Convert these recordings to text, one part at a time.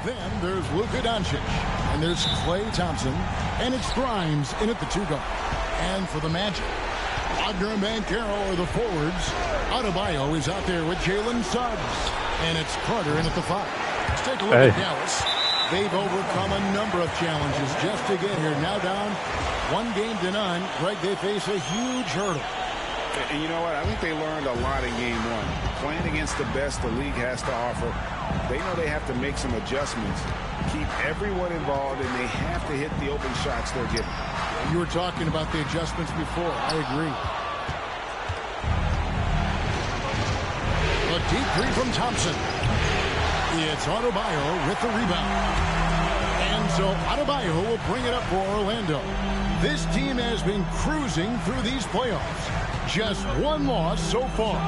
Then there's Luka Doncic, and there's Klay Thompson, and it's Grimes in at the 2-guard. And for the Magic, Wagner and Banchero are the forwards. Adebayo is out there with Jalen Suggs, and it's Carter in at the 5. Let's take a look at Dallas. They've overcome a number of challenges just to get here. Now down 1-0. Greg, they face a huge hurdle. And you know what? I think they learned a lot in game 1. Playing against the best the league has to offer, they know they have to make some adjustments, keep everyone involved, and they have to hit the open shots they're getting. You were talking about the adjustments before. I agree. A deep three from Thompson. It's Adebayo with the rebound. And so Adebayo will bring it up for Orlando. This team has been cruising through these playoffs. Just one loss so far.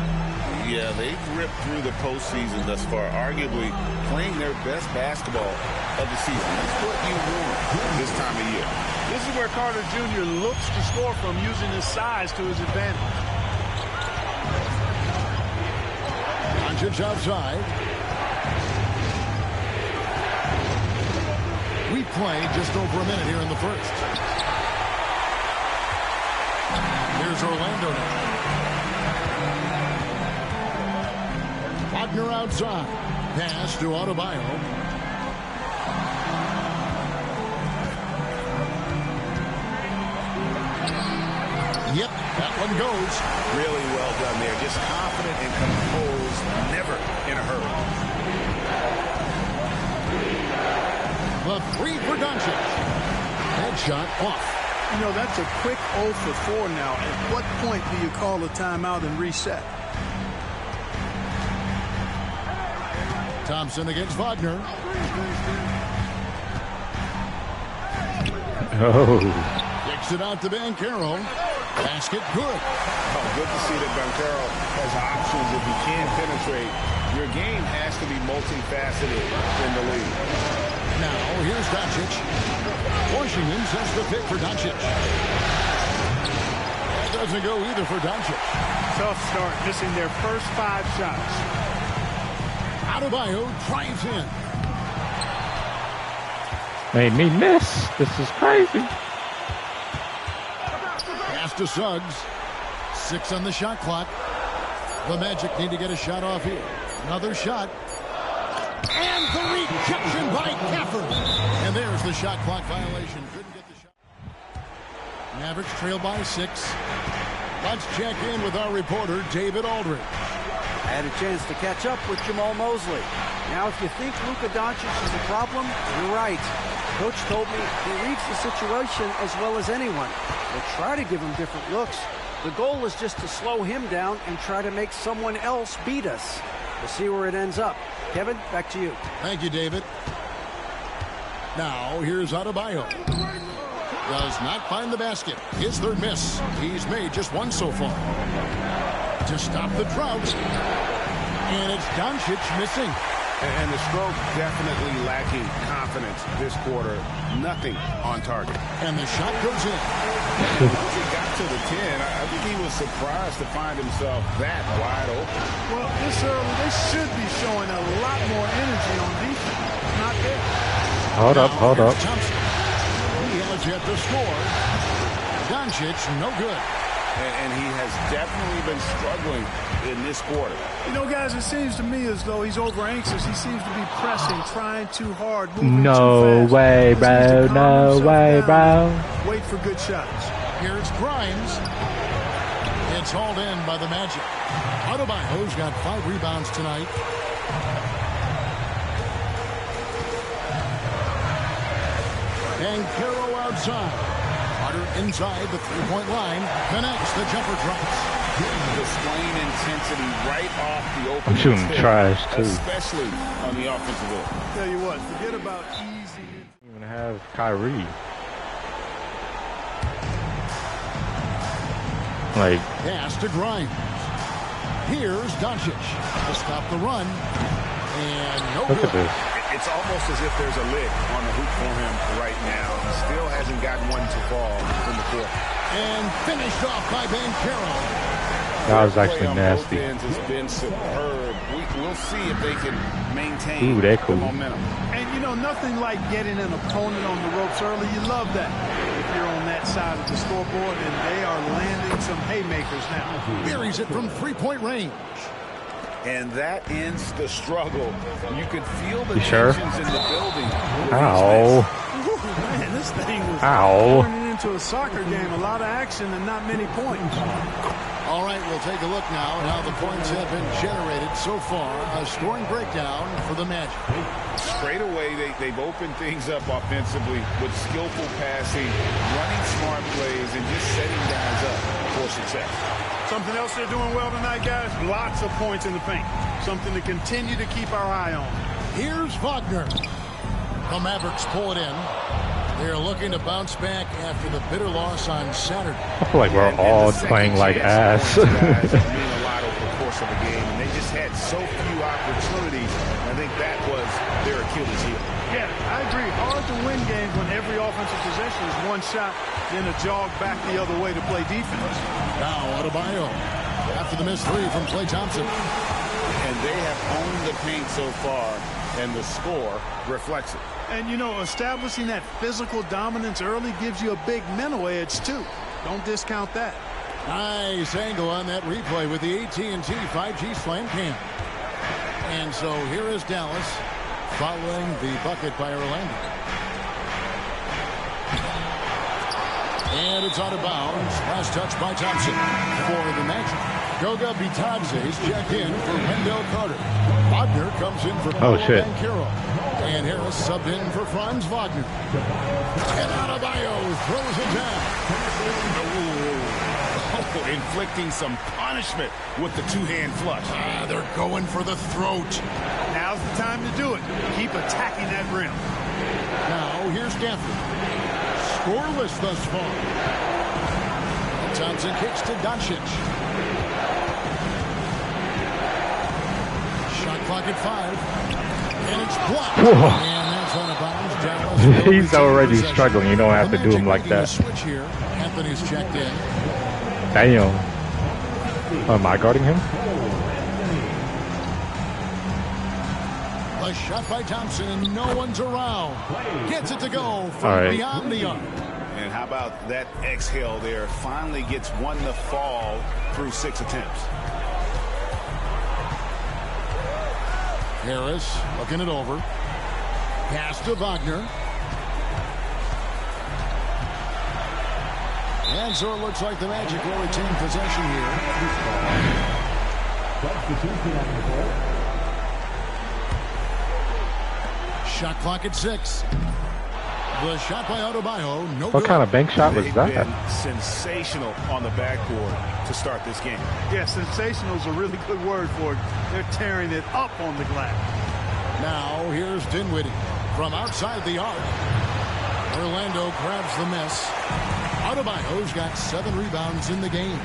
Yeah, they've ripped through the postseason thus far, arguably playing their best basketball of the season. That's what you want this time of year. This is where Carter Jr. looks to score from, using his size to his advantage. Doncic outside. We played just over a minute here in the first. Here's Orlando now. Wagner outside. Pass to Adebayo. Yep, that one goes. Really well done there. Just confident and composed, never in a hurry. The 3 for Doncic. Headshot off. You know, that's a quick 0 for 4 now. At what point do you call a timeout and reset? Thompson against Wagner. Oh. Kicks it out to Banchero. Basket good. Oh, good to see that Banchero has options if he can't penetrate. Your game has to be multifaceted in the league. Now, here's Doncic. Washington sends the pick for Doncic. That doesn't go either for Doncic. Tough start, missing their first 5 shots. Adebayo drives in. Made me miss. This is crazy. Pass to Suggs. 6 on the shot clock. The Magic need to get a shot off here. Another shot. And the rejection by Gafford. And there's the shot clock violation. Couldn't get the shot. Mavericks trail by 6. Let's check in with our reporter, David Aldridge. I had a chance to catch up with Jamal Mosley. Now, if you think Luka Doncic is a problem, you're right. Coach told me he reads the situation as well as anyone. We'll try to give him different looks. The goal is just to slow him down and try to make someone else beat us. We'll see where it ends up. Kevin, back to you. Thank you, David. Now, here's Adebayo. Does not find the basket. His 3rd miss. He's made just 1 so far. To stop the drought. And it's Doncic missing. And the stroke definitely lacking confidence this quarter. Nothing on target. And the shot goes in. Once he got to the 10, I think he was surprised to find himself that wide open. Well, this early, they should be showing a lot more energy on defense. Not there. Hold up. Thompson. He has yet to score. Doncic, no good. And he has definitely been struggling in this quarter. You know, guys, it seems to me as though he's over anxious. He seems to be pressing, trying too hard, moving No too fast. way, bro. No way, bro. Wait for good shots. Here's Grimes. It's hauled in by the Magic. Adebayo's got 5 rebounds tonight. Banchero outside. Carter inside the 3-point line. Connects. The jumper drops. Displaying intensity right off the open. I'm shooting trash, too. Especially on the offensive end. Tell you what, forget about easy. Even have Kyrie. Like, Pass to Grimes. Here's Doncic to stop the run. And no look good. at this. It's almost as if there's a lid on the hoop for him right now. He still hasn't gotten one to fall in the court. And finished off by Banchero. That was Their actually play on both nasty. ends has been superb. We'll see if they can maintain Ooh, they're cool. the momentum. And, you know, nothing like getting an opponent on the ropes early. You love that if you're on that side of the scoreboard, and they are landing some haymakers now. Buries it from three-point range. And that ends the struggle. You could feel the You sure? tensions in the building. Ow. Man, this thing was Ow. turning into a soccer game. A lot of action and not many points. All right, we'll take a look now at how the points have been generated so far. A scoring breakdown for the Magic. Straight away, they've opened things up offensively with skillful passing, running smart plays, and just setting guys up for success. Something else they're doing well tonight, guys. Lots of points in the paint. Something to continue to keep our eye on. Here's Wagner. The Mavericks pull it in. They're looking to bounce back after the bitter loss on Saturday. I feel like we're all playing like ass. Guys mean a lot over the course of a game, and they just had so few opportunities. I think that was their Achilles heel. Yeah, I agree. Hard to win games when every offensive possession is one shot, then a jog back the other way to play defense. Now Adebayo after the missed three from Klay Thompson. And they have owned the paint so far, and the score reflects it. And, you know, establishing that physical dominance early gives you a big mental edge, too. Don't discount that. Nice angle on that replay with the AT&T 5G Slam Cam. And so here is Dallas following the bucket by Orlando. And it's out of bounds. Last touch by Thompson for the Magic. Goga Bitadze's checked in for Wendell Carter. Wagner comes in for Paolo Banchero. And Harris subbed in for Franz Wagner. And Adebayo throws it down. Oh, inflicting some punishment with the two-hand flush. They're going for the throat. Now's the time to do it. Keep attacking that rim. Now here's Gafford. Scoreless thus far. Thompson kicks to Doncic. Shot clock at 5. And it's blocked. Whoa. And that's out of bounds. Dallas He's already struggling. You don't have to do him like that. Switch here. Anthony's checked in. Damn. Am I guarding him? A shot by Thompson and no one's around. Gets it to go from beyond the arc. And how about that exhale there? Finally gets one to fall through 6 attempts. Harris looking it over. Pass to Wagner. And so it looks like the Magic will retain possession here. Shot clock at 6. The shot by Adebayo. No What good. kind of bank shot was They've that? been sensational on the backboard to start this game. Yeah, sensational is a really good word for it. They're tearing it up on the glass. Now here's Dinwiddie from outside the arc. Orlando grabs the miss. Adebayo's got 7 rebounds in the game.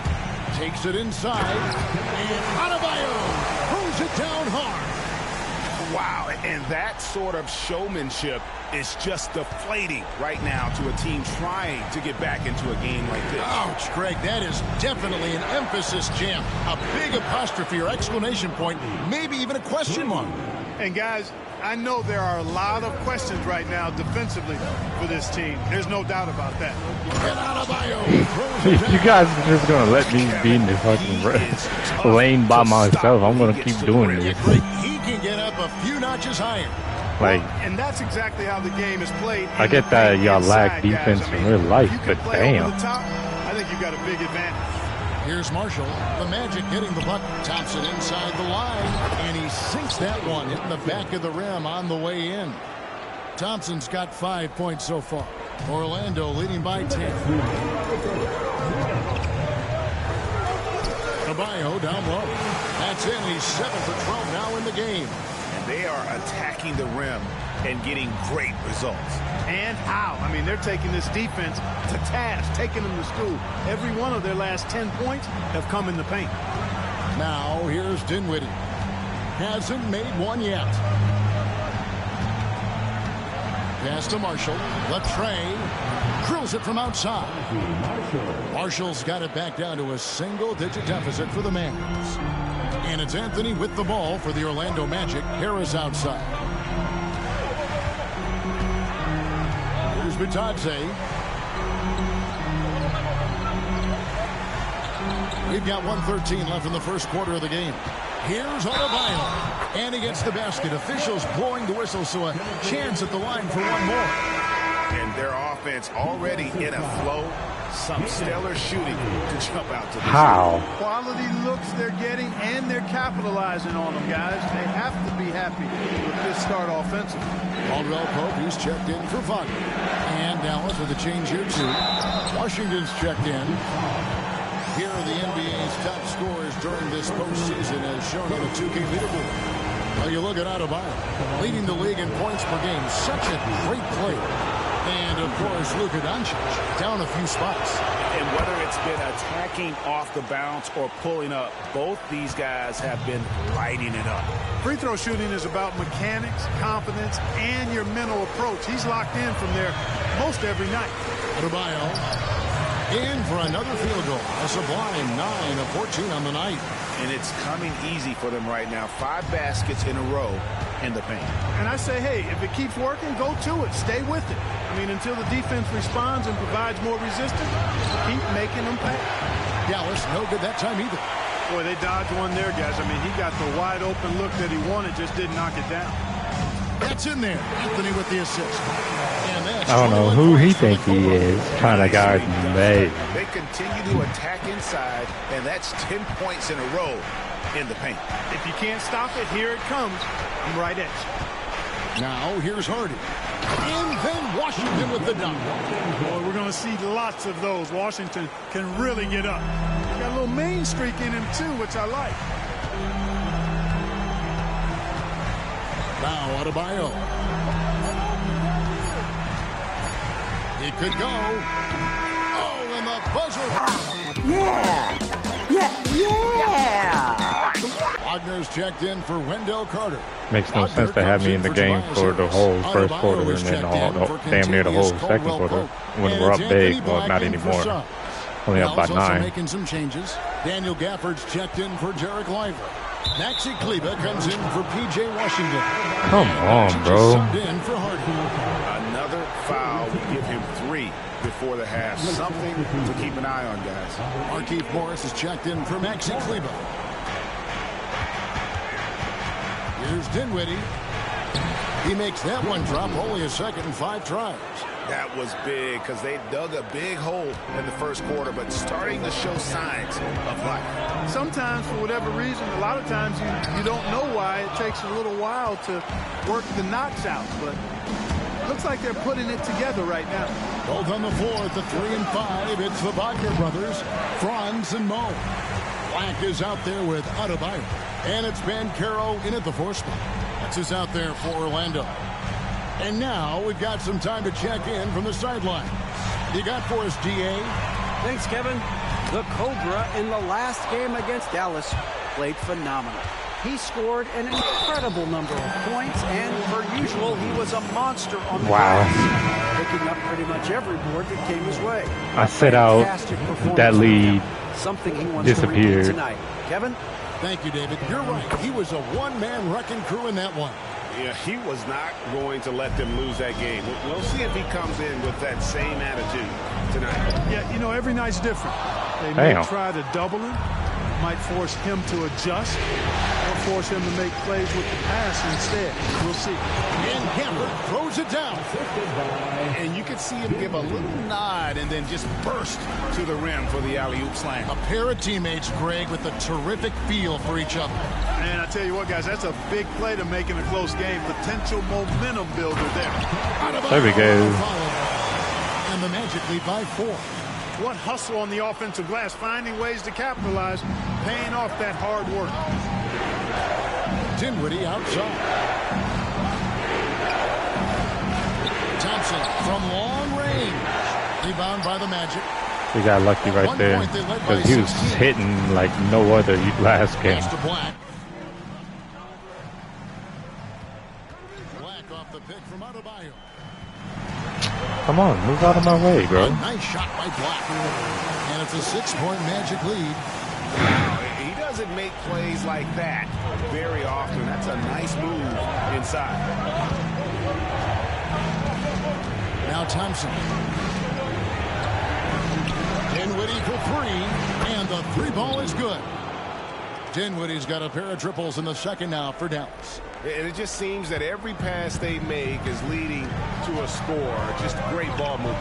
Takes it inside. And Adebayo throws it down hard. Wow, and that sort of showmanship is just deflating right now to a team trying to get back into a game like this. Ouch, Greg, that is definitely an emphasis jam. A big apostrophe or exclamation point, maybe even a question mark. And, guys, I know there are a lot of questions right now defensively for this team. There's no doubt about that. And Adebayo throws it down. You guys are just gonna let me be in the fucking lane by myself. I'm gonna keep doing this. He can get up a few notches higher. Like, And that's exactly how the game is played. I get that y'all lack defense guys. in real life, if you can but play damn. over the top, I think you've got a big advantage. Here's Marshall. The Magic getting the buck. Thompson inside the line. And he sinks that one, hitting the back of the rim on the way in. Thompson's got 5 points so far. Orlando leading by 10. Adebayo down low. That's in. He's 7 for 12 now in the game. And they are attacking the rim and getting great results. And how? I mean, they're taking this defense to task, taking them to school. Every one of their last 10 points have come in the paint. Now here's Dinwiddie. Hasn't made one yet. Pass to Marshall. Latrey Drills it from outside. Marshall's got it back down to a single-digit deficit for the Mavs. And it's Anthony with the ball for the Orlando Magic. Harris outside. Here's Bitadze. We've got 1:13 left in the first quarter of the game. Here's Adebayo. And he gets the basket. Officials blowing the whistle, so a chance at the line for one more. And their offense already in a flow. Some stellar shooting to jump out to the How? Quality looks they're getting, and they're capitalizing on them, guys. They have to be happy with this start offensively. Caldwell Pope, he's checked in for Wagner. And Dallas with a change here, too. Washington's checked in. Here are the NBA's top scorers during this postseason as shown on the 2K leaderboard. Well, you look at Adebayo, leading the league in points per game. Such a great player. And, of course, Luka Doncic down a few spots. And whether it's been attacking off the bounce or pulling up, both these guys have been lighting it up. Free throw shooting is about mechanics, confidence, and your mental approach. He's locked in from there most every night. Adebayo in for another field goal. A sublime 9 of 14 on the night. And it's coming easy for them right now. 5 baskets in a row in the paint. And I say, hey, if it keeps working, go to it. Stay with it. I mean, until the defense responds and provides more resistance, keep making them pay. Dallas, no good that time either. Boy, they dodged one there, guys. I mean, he got the wide open look that he wanted, just didn't knock it down. That's in there. Anthony with the assist. And that's I don't know who he think he is trying to guard me. They continue to attack inside, and that's 10 points in a row in the paint. If you can't stop it, here it comes. I'm right at you. Now, here's Hardy. And then Washington with the dunk. Boy, we're going to see lots of those. Washington can really get up. He's got a little main streak in him, too, which I like. Now, Adebayo. He could go. Oh, and the buzzer. Yeah! Wagner's checked in for Wendell Carter. Makes no sense to have me in the game for the whole first quarter and then damn near the whole second quarter when we're up big. Well, not anymore. Only up by 9. Making some changes. Daniel Gafford's checked in for Derek Lively. Maxi Kleber comes in for P.J. Washington. Come on, bro. In for Hardy. Another foul. We give him 3 before the half. Something to keep an eye on, guys. Markieff Morris is checked in for Maxi Kleber. Here's Dinwiddie. He makes that one drop, only a second and 5 tries. That was big because they dug a big hole in the first quarter, but starting to show signs of life. Sometimes, for whatever reason, a lot of times you don't know why. It takes a little while to work the knocks out, but it looks like they're putting it together right now. Both on the floor at the 3 and 5. It's the Wagner brothers, Franz and Mo. Black is out there with Adebayo. And it's Banchero in at the 4 spot. That's who's out there for Orlando. And now we've got some time to check in from the sideline. You got for us, DA? Thanks, Kevin. The Cobra in the last game against Dallas played phenomenal. He scored an incredible number of points, and per usual, he was a monster on the glass, picking up pretty much every board that came his way. I set out that lead. Something he wants disappeared to tonight. Kevin? Thank you, David. You're right. He was a one-man wrecking crew in that one. Yeah, he was not going to let them lose that game. We'll see if he comes in with that same attitude tonight. Yeah, you know, every night's different. They may try to double him, might force him to adjust, or force him to make plays with the pass instead. We'll see. And Hammer throws it down. And you can see him give a little nod and then just burst to the rim for the alley-oop slam. A pair of teammates, Greg, with a terrific feel for each other. And I tell you what, guys, that's a big play to make in a close game. Potential momentum builder there. There we go. And the Magic lead by 4. What hustle on the offensive glass, finding ways to capitalize, paying off that hard work. Dinwiddie outside. Thompson from long range. Rebound by the Magic. We got lucky right there because he was hitting like no other last game. Black. Black off the pick from Adebayo. Come on, move out of my way, bro. A nice shot by Black. And it's a 6-point Magic lead. He doesn't make plays like that very often. That's a nice move inside. Now Thompson. Dinwiddie for three. And the three ball is good. Dinwiddie's got a pair of triples in the second now for Dallas. And it just seems that every pass they make is leading to a score. Just great ball movement.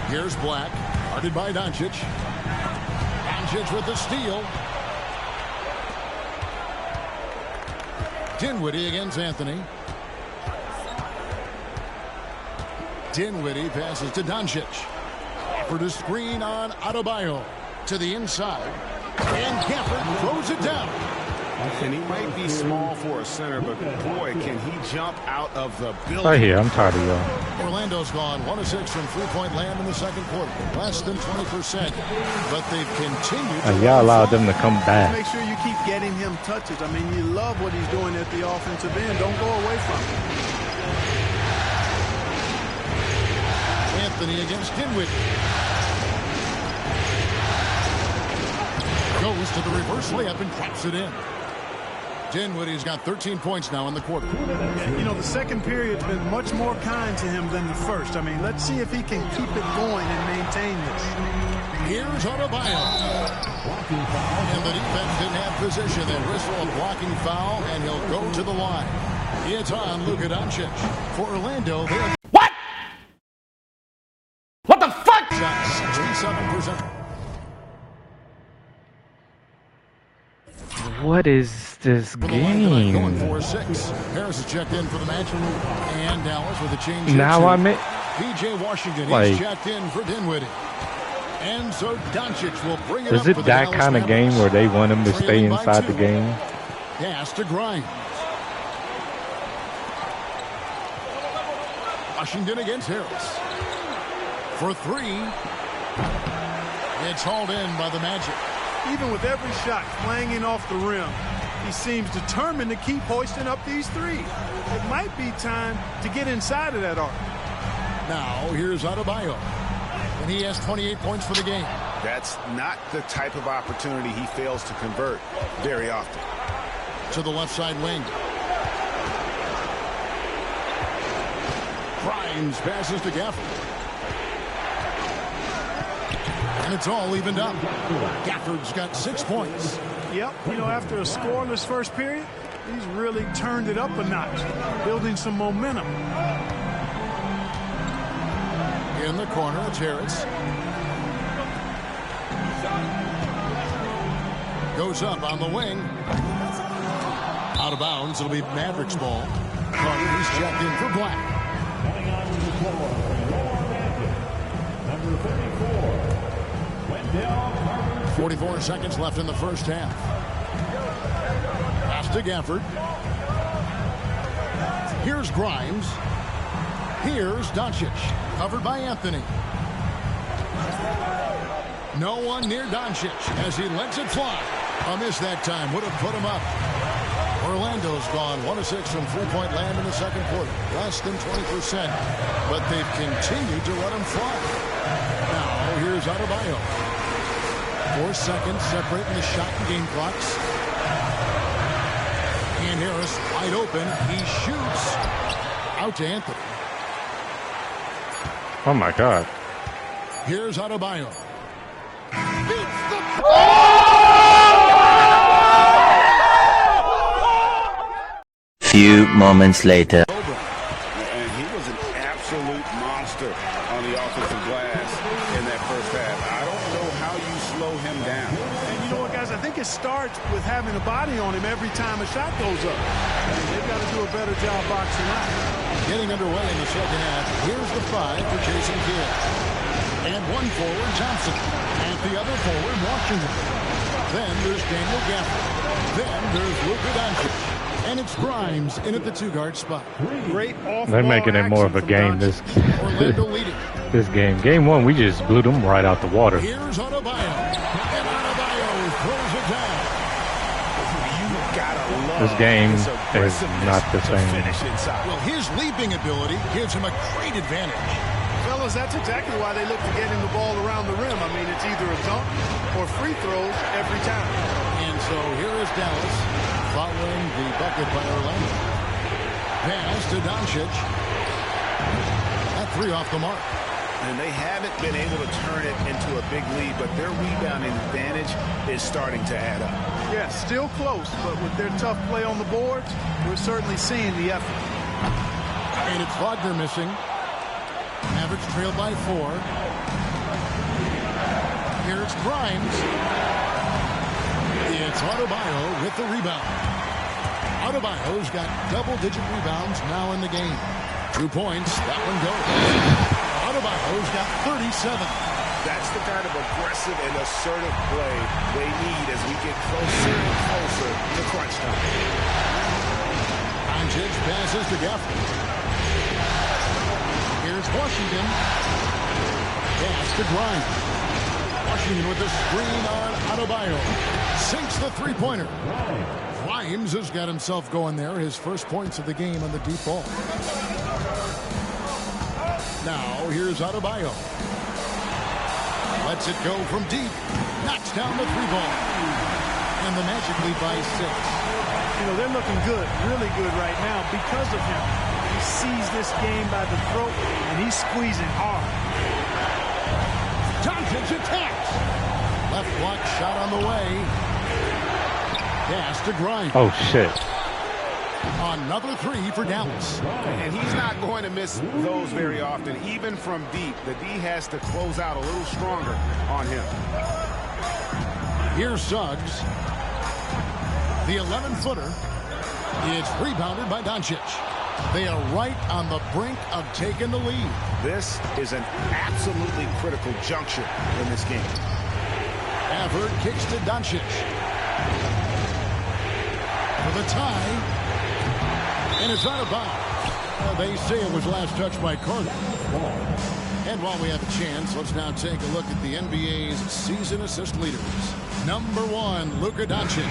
Here's Black. Guarded by Doncic. Doncic with the steal. Dinwiddie against Anthony. Dinwiddie passes to Doncic. Offered a screen on Adebayo. To the inside. And Gafford throws it down. And he might be small for a center, but boy, can he jump out of the building. Right here, I'm tired of y'all. Orlando's gone 1 of 6 from three-point land in the second quarter. Less than 20%. But they've continued. Y'all allowed them to come back. Make sure you keep getting him touches. I mean, you love what he's doing at the offensive end. Don't go away from him. Anthony against Dinwiddie. Goes to the reverse layup and drops it in. Dinwiddie's got 13 points now in the quarter. You know, the second period's been much more kind to him than the first. I mean, let's see if he can keep it going and maintain this. Here's Adebayo. And the defense didn't have position. They whistle a blocking foul, and he'll go to the line. It's on Luka Doncic. For Orlando, they're... What? What the fuck? Shots 37%. What is this game? Going 4-6. Harris is checked in for the match. And Dallas with a change. Now I'm in. P.J. Washington Like, is checked in for Dinwiddie. And so Doncic will bring it up. Is it for the that Dallas kind of Mavericks. game where they want him to stay Trailing by inside the 2. game? Pass to Grimes. Washington against Harris. For 3. It's hauled in by the Magic. Even with every shot clanging off the rim, he seems determined to keep hoisting up these threes. It might be time to get inside of that arc. Now, here's Adebayo. And he has 28 points for the game. That's not the type of opportunity he fails to convert very often. To the left side wing. Grimes passes to Gafford. And it's all evened up. Gafford's got 6 points. Yep, you know, after a scoreless first period, he's really turned it up a notch, building some momentum. In the corner, it's Harris. Goes up on the wing. Out of bounds, it'll be Mavericks ball. Carter, he's checked in for Black. 44 seconds left in the first half. Pass to Gafford. Here's Grimes. Here's Doncic. Covered by Anthony. No one near Doncic as he lets it fly. A miss that time. Would have put him up. Orlando's gone 1 of 6 from three-point land in the second quarter. Less than 20%. But they've continued to let him fly. Now here's Adebayo. 4 seconds separating the shot and game clocks. And Harris wide open. He shoots out to Anthony. Oh my God. Here's Adebayo. Beats the... Few moments later. And he was an absolute monster on the offensive glass in that first half. I don't know how you slow him down. And you know what, guys? I think it starts with having a body on him every time a shot goes up. They've got to do a better job boxing out. Getting underway in the second half. Here's the 5 for Jason Kidd. And one forward, Johnson. And the other forward, Washington. Then there's Daniel Gafford. Then there's Luka Doncic. And it's Grimes in at the 2-guard spot. Great off. They're making it more of a game this this game. Game 1, we just blew them right out the water. Here's Adebayo. And Adebayo throws it down. You This game is not the same. Well, his leaping ability gives him a great advantage. Fellas, that's exactly why they look to getting the ball around the rim. I mean, it's either a dunk or free throws every time. And so here is Dallas following the bucket by Orlando. Pass to Doncic. That three off the mark. And they haven't been able to turn it into a big lead, but their rebounding advantage is starting to add up. Yeah, still close, but with their tough play on the boards, we're certainly seeing the effort. And it's Wagner missing. Mavericks trailed by 4. Here it's Grimes. It's Adebayo with the rebound. Adebayo's got double-digit rebounds now in the game. 2 points. That one goes. Adebayo's got 37. That's the kind of aggressive and assertive play they need as we get closer and closer to crunch time. Doncic passes to Gafford. Here's Washington. Pass to Grimes. Washington with the screen on Adebayo. Sinks the three-pointer. Grimes has got himself going there. His first points of the game on the deep ball. Now, here's Adebayo. Lets it go from deep. Knocks down the three ball. And the Magic lead by 6. You know, they're looking good, really good right now because of him. He sees this game by the throat, and he's squeezing hard. Doncic attacks. Left block shot on the way. Pass to Grimes. Oh, shit. Another three for Dallas. And he's not going to miss those very often. Even from deep, the D has to close out a little stronger on him. Here's Suggs. The 11-footer. It's rebounded by Doncic. They are right on the brink of taking the lead. This is an absolutely critical juncture in this game. Gafford kicks to Doncic. For the tie. And it's out of bounds. They say it was last touched by Carter. And while we have a chance, let's now take a look at the NBA's season assist leaders. Number 1, Luka Doncic.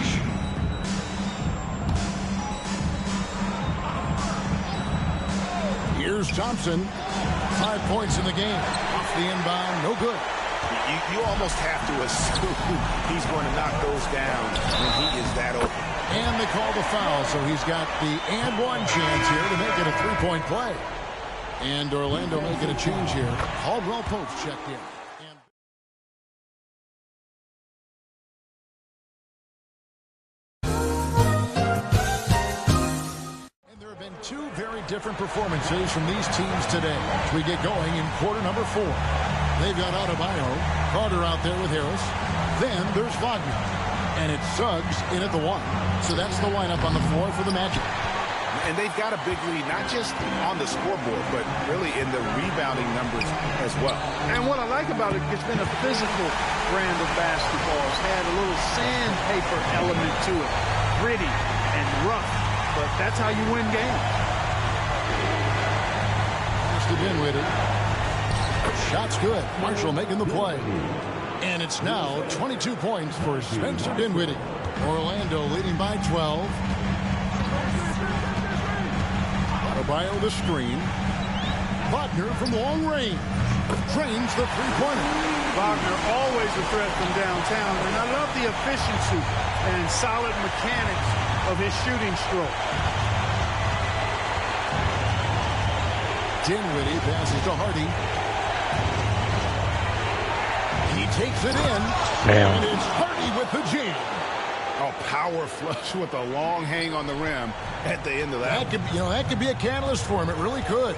Here's Thompson. 5 points in the game. Off the inbound, no good. You almost have to assume he's going to knock those down when he is that open. And they call the foul, so he's got the and one chance here to make it a three-point play. And Orlando making a change here. Caldwell Pope checked in. And there have been 2 very different performances from these teams today as we get going in quarter number 4. They've got Adebayo, Carter out there with Harris. Then there's Wagner. And it's Suggs in at the 1. So that's the lineup on the floor for the Magic. And they've got a big lead, not just on the scoreboard, but really in the rebounding numbers as well. And what I like about it, it's been a physical brand of basketball. It's had a little sandpaper element to it. Gritty and rough. But that's how you win games. Mr. Dinwiddie. Shot's good. Marshall making the play. And it's now 22 points for Spencer Dinwiddie. Orlando leading by 12. Adebayo the screen. Wagner from long range. Drains the three-pointer. Wagner always a threat from downtown. And I love the efficiency and solid mechanics of his shooting stroke. Dinwiddie passes to Hardy. He takes it in. Damn. And it's Hardy with the jam. Oh, power flush with a long hang on the rim at the end of that. That could be a catalyst for him. It really could.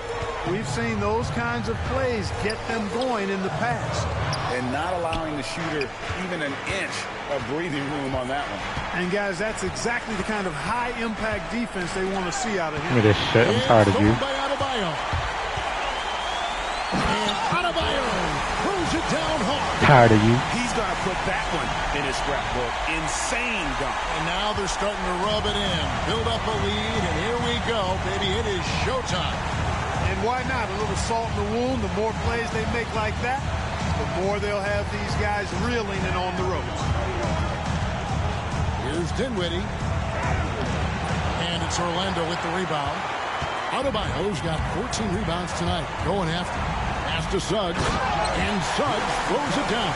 We've seen those kinds of plays get them going in the past. And not allowing the shooter even an inch of breathing room on that one. And, guys, that's exactly the kind of high-impact defense they want to see out of him. Look at this shit. I'm tired of you. By Adebayo. And Adebayo throws it down hard. Tired of you. He's going to put that one in his scrapbook. Insane dunk. And now they're starting to rub it in. Build up a lead, and here we go, baby. It is showtime. And why not? A little salt in the wound. The more plays they make like that, the more they'll have these guys reeling and on the ropes. Here's Dinwiddie. it's Orlando with the rebound. Adebayo's got 14 rebounds tonight. Going after. Pass to Suggs. And Suggs throws it down.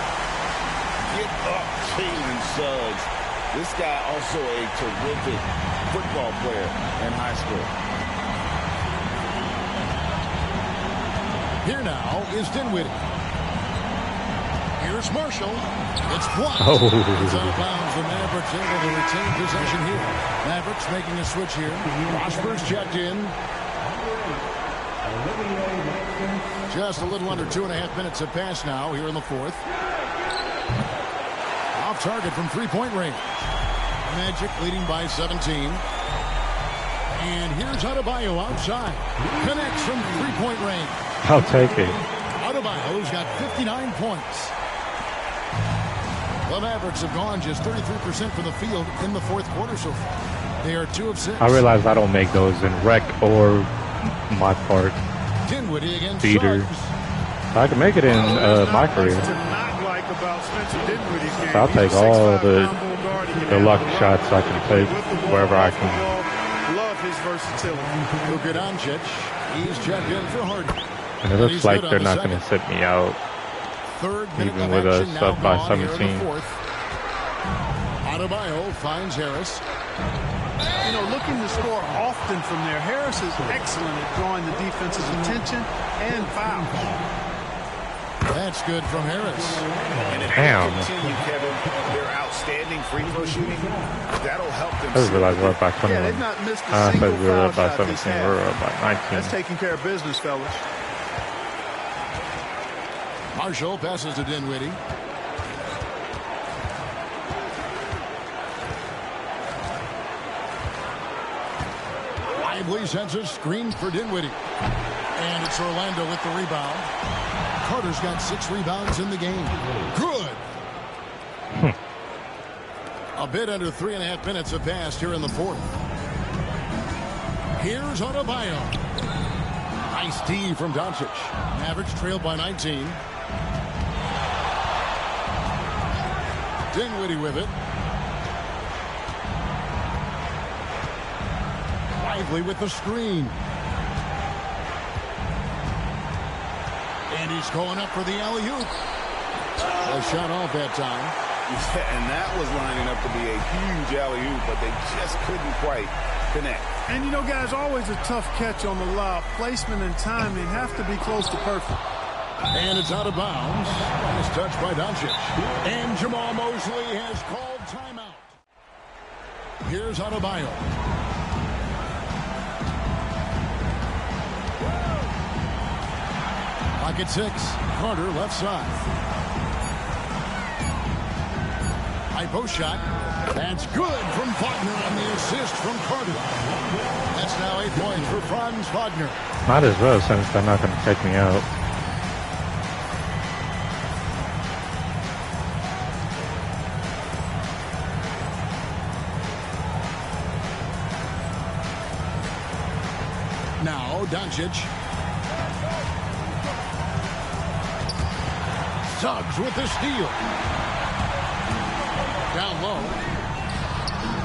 Get up, Jalen Suggs. This guy also a terrific football player in high school. Here now is Dinwiddie. Here's Marshall. It's blocked. Oh. It's out of bounds. The Mavericks able to retain possession here. Mavericks making a switch here. Washburn's checked in. Just a little under 2.5 minutes have passed now here in the fourth. Off target from three-point range. Magic leading by 17. And here's Adebayo outside. Connects from three-point range. I'll take it. Adebayo's got 59 points. The Mavericks have gone just 33% from the field in the fourth quarter so far. They are 2 of 6. I realize I don't make those in rec or my part. Dinwiddie against Feeder. Suggs. I can make it in my career. So I'll take all the luck shots I can take wherever I can. Love his versatility. Luka Doncic. He's checked in for Harden. And it looks like they're not going to sit me out. Third even with us up by 17. Adebayo finds Harris. You know, looking to score often from there. Harris is excellent at drawing the defense's attention and fouls. That's good from Harris. And if Damn. they continue, Kevin, their outstanding free throw shooting, that'll help them. I just realized we're up by 21. Yeah, they've not missed a I single said we were up by foul shot 17. this We were half. up by 19. That's taking care of business, fellas. Marshall passes to Dinwiddie. Lively sends a screen for Dinwiddie. And it's Orlando with the rebound. Carter's got 6 rebounds in the game. Good. A bit under 3.5 minutes have passed here in the fourth. Here's Adebayo. Nice D from Doncic. Mavericks trailed by 19. Dinwiddie with it. Lively with the screen. And he's going up for the alley-oop. A shot off that time. Yeah, and that was lining up to be a huge alley-oop, but they just couldn't quite connect. And, you know, guys, always a tough catch on the lob. Placement and timing have to be close to perfect. And it's out of bounds. Nice touch by Doncic. And Jamal Mosley has called timeout. Here's Adebayo. Clock at 6. Carter left side. High post shot. That's good from Wagner on the assist from Carter. That's now 8 points for Franz Wagner. Might as well, since they're not going to take me out. Now Doncic. Suggs with the steal. Down low.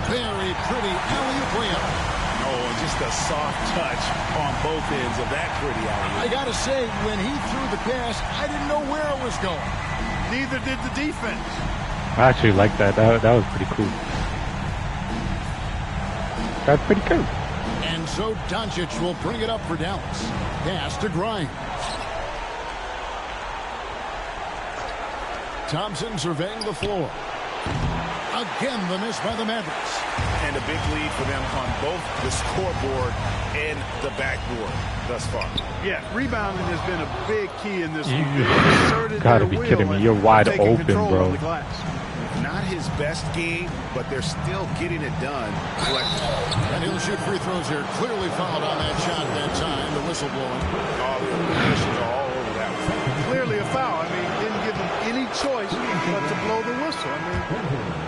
Very pretty alley-oop layup. Oh, just a soft touch on both ends of that pretty alley-oop. I gotta say, when he threw the pass, I didn't know where it was going. Neither did the defense. I actually like that. That was pretty cool. That's pretty cool. And so Doncic will bring it up for Dallas. Pass to Grimes. Thompson surveying the floor. Again, the miss by the Mavericks. And a big lead for them on both the scoreboard and the backboard thus far. Yeah, rebounding has been a big key in this You one. gotta be kidding me. You're wide open, bro. Not his best game, but they're still getting it done. And he'll shoot free throws here. Clearly fouled on that shot at that time. The whistle blowing. All the conditions are all over that one. Clearly a foul. I mean, didn't give him any choice but to blow the whistle. I mean,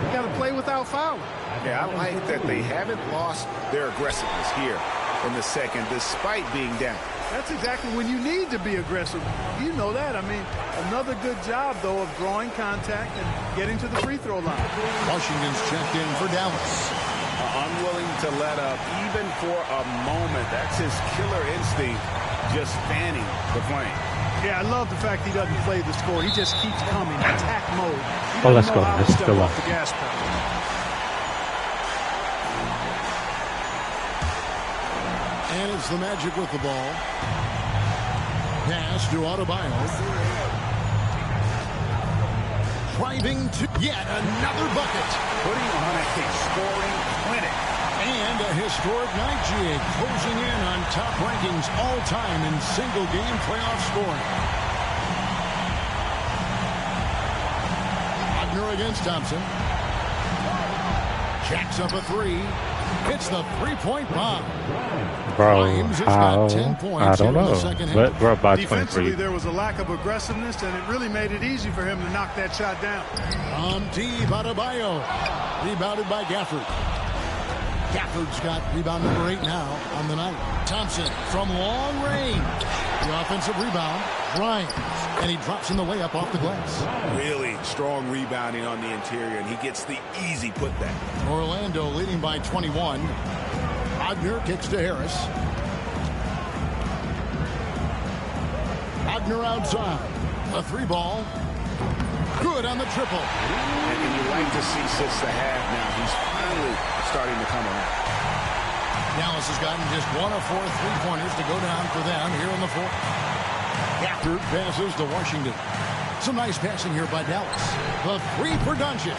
you got to play without fouling. Yeah, I like that they haven't lost their aggressiveness here in the second, despite being down. That's exactly when you need to be aggressive. You know that. I mean, another good job, though, of drawing contact and getting to the free throw line. Washington's checked in for Dallas. Unwilling to let up even for a moment. That's his killer instinct, just fanning the flame. Yeah, I love the fact he doesn't play the score. He just keeps coming, attack mode. Oh, let's go. Let's still off the gas pedal. And it's the Magic with the ball. Pass to Adebayo. Driving to yet another bucket. Putting on a scoring clinic. And a historic night, GA, closing in on top rankings all-time in single-game playoff scoring. Wagner against Thompson. Jacks up a three. Hits the three-point bomb. Bro, how? I don't know. But we're about 23. Defensively, there was a lack of aggressiveness, and it really made it easy for him to knock that shot down. Deep, Adebayo. Rebounded by Gafford. Gafford's got rebound number 8 now on the night. Thompson from long range. The offensive rebound. Bryant. And he drops in the layup off the glass. Really strong rebounding on the interior, and he gets the easy putback. Orlando leading by 21. Wagner kicks to Harris. Wagner outside. A three ball. Good on the triple. And you like to see since the half now. He's finally starting to come around. Dallas has gotten just 1 of 4 3-pointers to go down for them here in the fourth. Gafford passes to Washington. Some nice passing here by Dallas. The three for Doncic.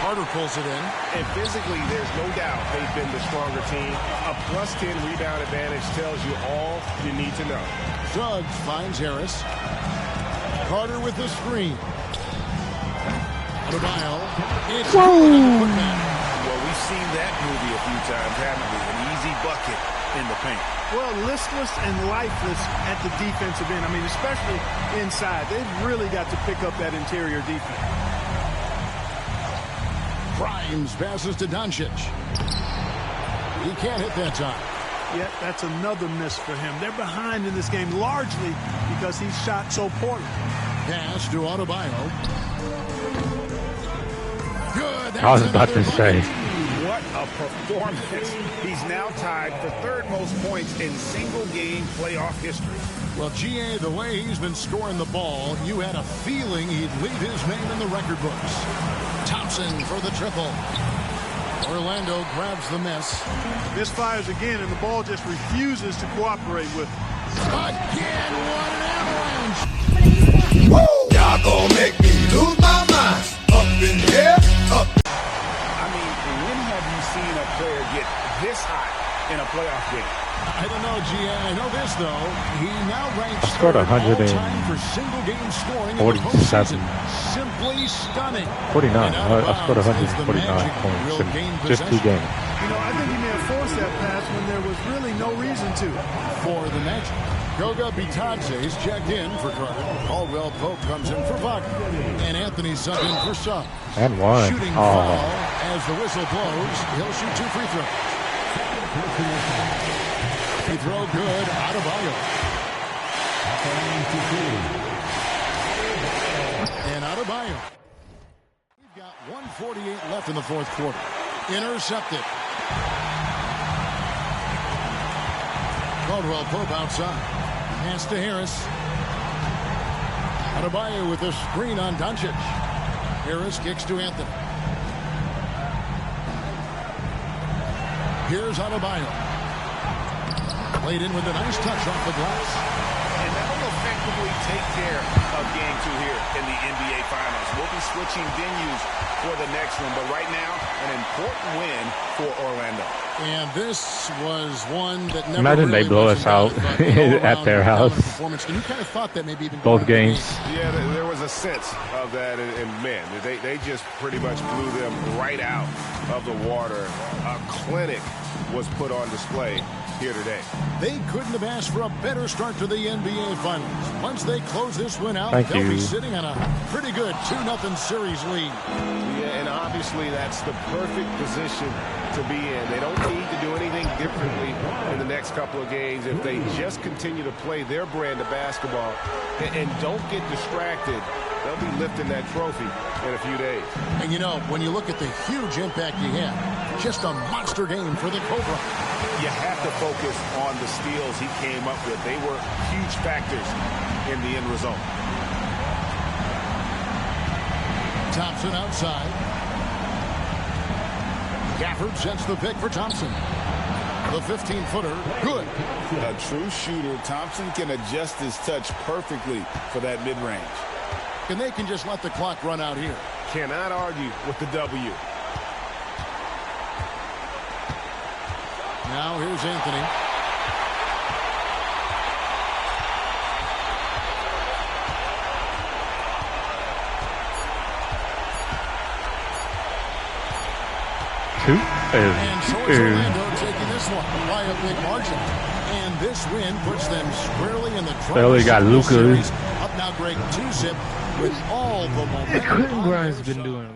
Carter pulls it in. And physically, there's no doubt they've been the stronger team. A +10 rebound advantage tells you all you need to know. Suggs finds Harris. Carter with the screen. Adebayo. It's good on the putback. Well, we've seen that movie a few times, haven't we? An easy bucket in the paint. Well, listless and lifeless at the defensive end. I mean, especially inside. They've really got to pick up that interior defense. Grimes passes to Doncic. He can't hit that time. Yet that's another miss for him. They're behind in this game largely because he shot so poorly. Pass to Adebayo. Good. I was about to say. What a performance. He's now tied for third most points in single-game playoff history. Well, GA, the way he's been scoring the ball, you had a feeling he'd leave his name in the record books. Thompson for the triple. Orlando grabs the miss. Misfires again, and the ball just refuses to cooperate with him. Again, what an avalanche! Woo! Y'all gonna make me lose my mind. Up in here, up. I mean, when have you seen a player get this hot in a playoff game? I don't know, GA. I know this, though. He now ranks scored third all-time for single-game scoring in the postseason. Simply stunning. 49. I scored 149 points in just 2 games. You know, I think he may have forced that pass when there was really no reason to. For the Magic, Goga Bitadze's checked in for Carter. Caldwell Pope comes in for Wagner. And Anthony subbed in for Suggs. And one. Shooting foul as the whistle blows. He'll shoot 2 free throws. Free throw good. Adebayo. And Adebayo. We've got 1:48 left in the fourth quarter. Intercepted. Caldwell Pope outside. Pass to Harris. Adebayo with a screen on Doncic. Harris kicks to Anthony. Here's Adebayo. Played in with a nice touch off the glass. And that will effectively take care of game 2 here in the NBA Finals. We'll be switching venues for the next one, but right now, an important win for Orlando. And this was one that never Imagine really they blow us out at their house. And you kind of thought that maybe even both games. Yeah, there was a sense of that, and man, they just pretty much blew them right out of the water. A clinic was put on display here today. They couldn't have asked for a better start to the NBA Finals. Once they close this one out, they'll be sitting on a pretty good 2-0 series lead. Yeah, and obviously that's the perfect position to be in. They don't need to do anything differently in the next couple of games if they just continue to play their brand of basketball and don't get distracted they'll be lifting that trophy in a few days. And, you know, when you look at the huge impact he had, just a monster game for the Cobra. You have to focus on the steals he came up with. They were huge factors in the end result. Thompson outside. Gafford sets the pick for Thompson. The 15-footer, good. A true shooter, Thompson can adjust his touch perfectly for that mid-range. And they can just let the clock run out here. Cannot argue with the W. Now here's Anthony. And so is Orlando taking this one by a big margin. And this win puts them squarely in the They got Luka. Series. Up now, Greg, 2-zip with all the momentum. Quentin Grimes been doing